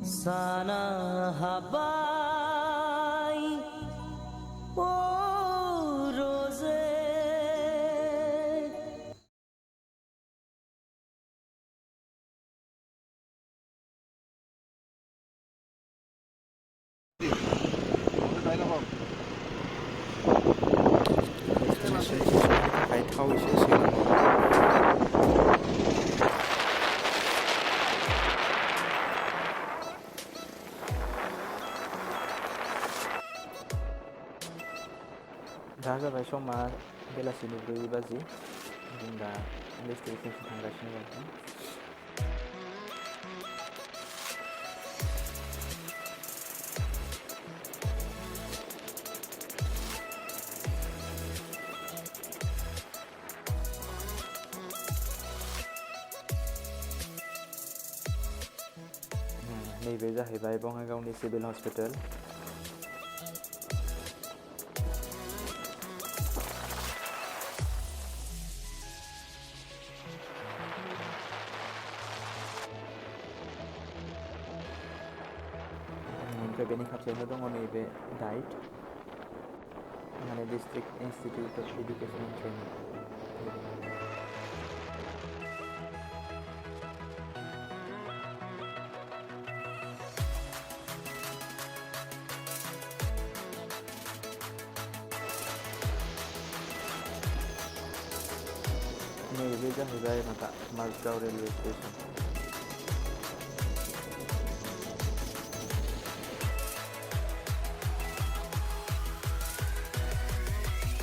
sana habay o rose थाव एसे सोनांगौ दा जाबाय समा बेलासिनि 4 बाजि जों दा डेस्टिनेसनसिम थांगासिनो दं नैबे जाहैबाय बङाइगावनि सिभिल हस्पिटाल ओमफ्राय बेनि खाथियावनो दङ नैबे डाइट माने district institute of education end training नैबे जाहैबाय माबा माजगाव रेलवे स्टेशन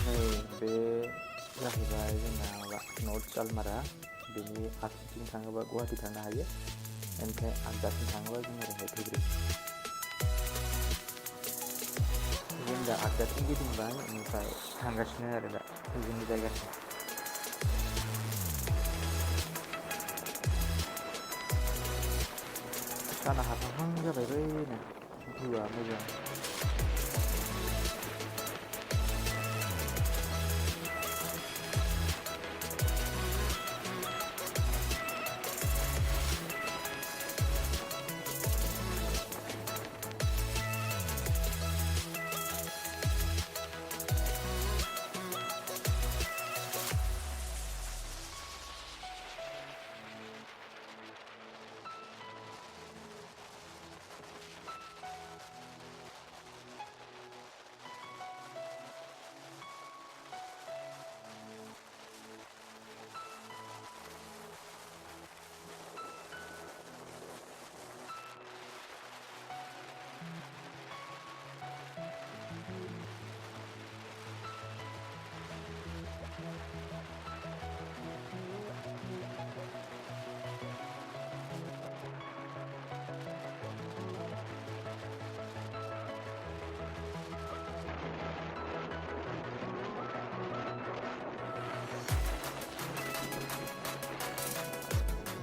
नैबे जाहैबाय जोंना माबा नर्थ चालमारा बेनि आगसिथिं थाङोबा गुवाहाटि थांनो हायो ओमफ्राय आगदाथिं थाङोबा जों ओरैहाय धुबुरी जों दा आगदाथिं गिदिंबाय ओमफ्राय थांगासिनो आरो दा जोंनि जायगासिम साना हाबहां जाबाय बैनो भिउआ मोजां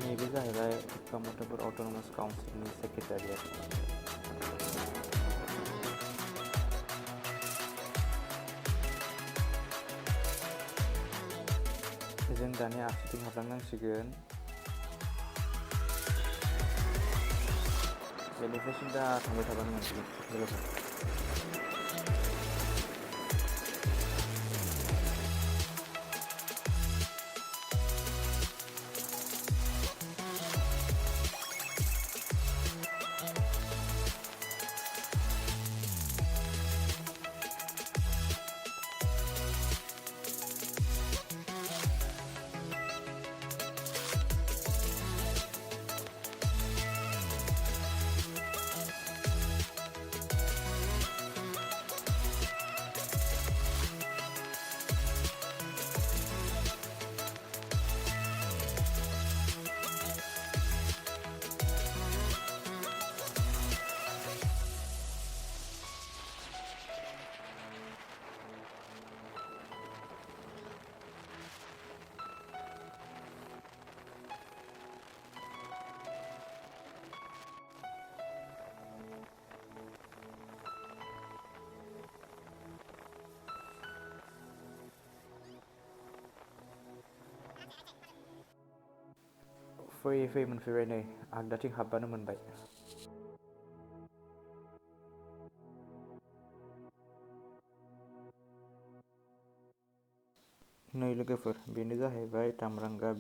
नैबे जाहैबाय कमर्टेबल अट'नमास काउन्सिलनि सेक्रेटारियेट जों दानिया आगसिथिं हाबलांनांसिगोन बेनिफ्राय सिदा थांबाय थाबानो मोनसिगोन लोगोफोर फैयै फैयै मोनफैबाय नै आगदाथिं हाबबानो मोनबाय नै लोगोफोर बेनो जाहैबाय तामरांगा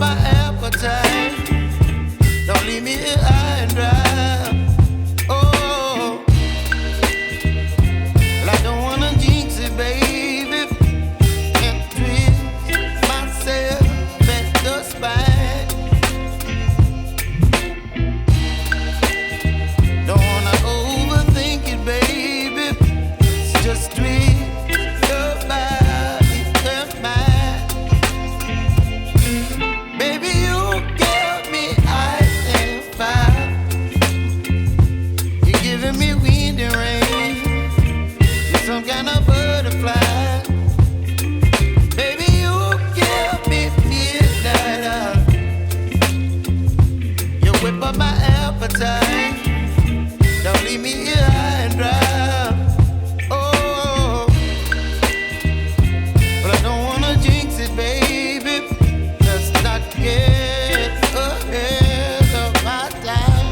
my appetite. Don't leave me here high and dry. Oh, well, I don't wanna jinx it, baby, and twist myself at the spine. Don't wanna overthink it, baby. It's just twist your body and mine. Baby, you give me ice and fire. You're giving me wind and rain. You're some kind of butterfly. Baby, you give me midnight. You whip up my appetite. Don't leave me here high and dry. Oh, but I don't wanna jinx it, baby. Let's not get ahead of my time.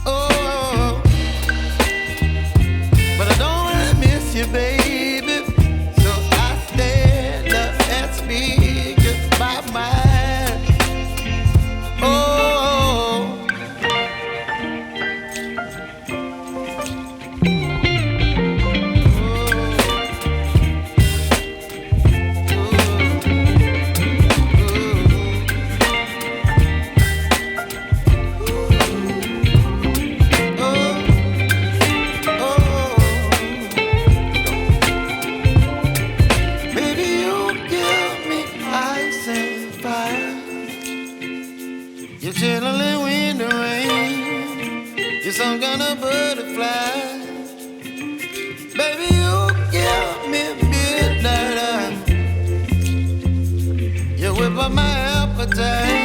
Oh, but I don't wanna miss you, baby. So I stand up and speak my mind. Oh. Baby, you give me ice and fire. You're chilling wind and rain. You're some kind of butterfly. Baby, you give me midnight. You whip up my appetite.